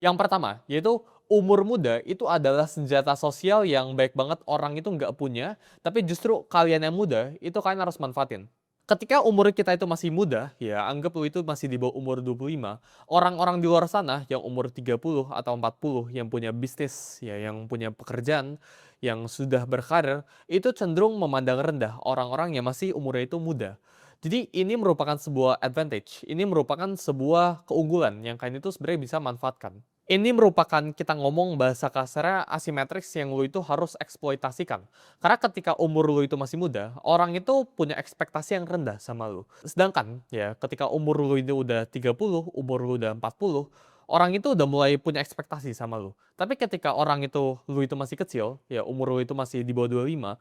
Yang pertama, yaitu umur muda itu adalah senjata sosial yang baik banget orang itu nggak punya, tapi justru kalian yang muda, itu kalian harus manfaatin. Ketika umur kita itu masih muda, ya anggap lu itu masih di bawah umur 25, orang-orang di luar sana yang umur 30 atau 40 yang punya bisnis, ya yang punya pekerjaan, yang sudah berkarir, itu cenderung memandang rendah orang-orang yang masih umurnya itu muda. Jadi ini merupakan sebuah advantage, ini merupakan sebuah keunggulan yang kalian itu sebenarnya bisa manfaatkan. Ini merupakan kita ngomong bahasa kasarnya asimetris yang lu itu harus eksploitasikan. Karena ketika umur lu itu masih muda, orang itu punya ekspektasi yang rendah sama lu. Sedangkan ya ketika umur lu itu udah 30, umur lu udah 40, orang itu udah mulai punya ekspektasi sama lu. Tapi ketika orang itu lu itu masih kecil, ya umur lu itu masih di bawah 25,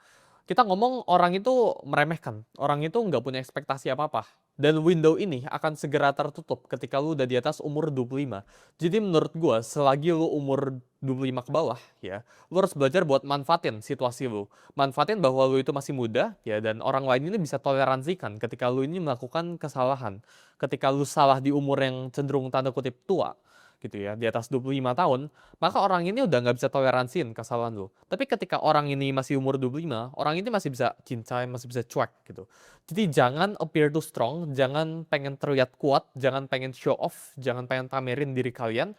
kita ngomong orang itu meremehkan, orang itu nggak punya ekspektasi apa-apa. Dan window ini akan segera tertutup ketika lu udah di atas umur 25. Jadi menurut gua, selagi lu umur 25 ke bawah, ya, lu harus belajar buat manfaatin situasi lu. Manfaatin bahwa lu itu masih muda, ya, dan orang lain ini bisa toleransikan ketika lu ini melakukan kesalahan. Ketika lu salah di umur yang cenderung tanda kutip tua, gitu ya, di atas 25 tahun, maka orang ini udah nggak bisa toleransiin kesalahan lu. Tapi ketika orang ini masih umur 25, orang ini masih bisa cincai, masih bisa cuek gitu. Jadi jangan appear too strong, jangan pengen terlihat kuat, jangan pengen show off, jangan pengen pamerin diri kalian,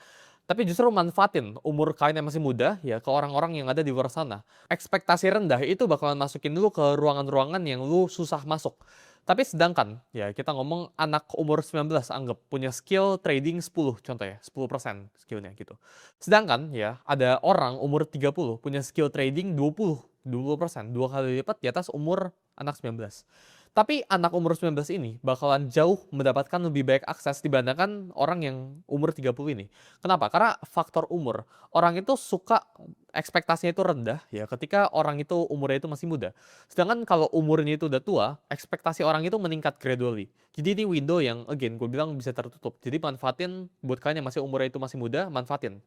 tapi justru manfaatin umur kalian yang masih muda ya ke orang-orang yang ada di luar sana. Ekspektasi rendah itu bakalan masukin lu ke ruangan-ruangan yang lu susah masuk. Tapi sedangkan ya kita ngomong anak umur 19 anggap punya skill trading 10 contoh ya, 10% skillnya gitu. Sedangkan ya ada orang umur 30 punya skill trading 20%, 2 kali lipat di atas umur anak 19. Tapi anak umur 19 ini bakalan jauh mendapatkan lebih banyak akses dibandingkan orang yang umur 30 ini. Kenapa? Karena faktor umur. Orang itu suka ekspektasinya itu rendah ya ketika orang itu umurnya itu masih muda. Sedangkan kalau umurnya itu udah tua, ekspektasi orang itu meningkat gradually. Jadi ini window yang again gue bilang bisa tertutup. Jadi manfaatin buat kalian yang masih umurnya itu masih muda, manfaatin.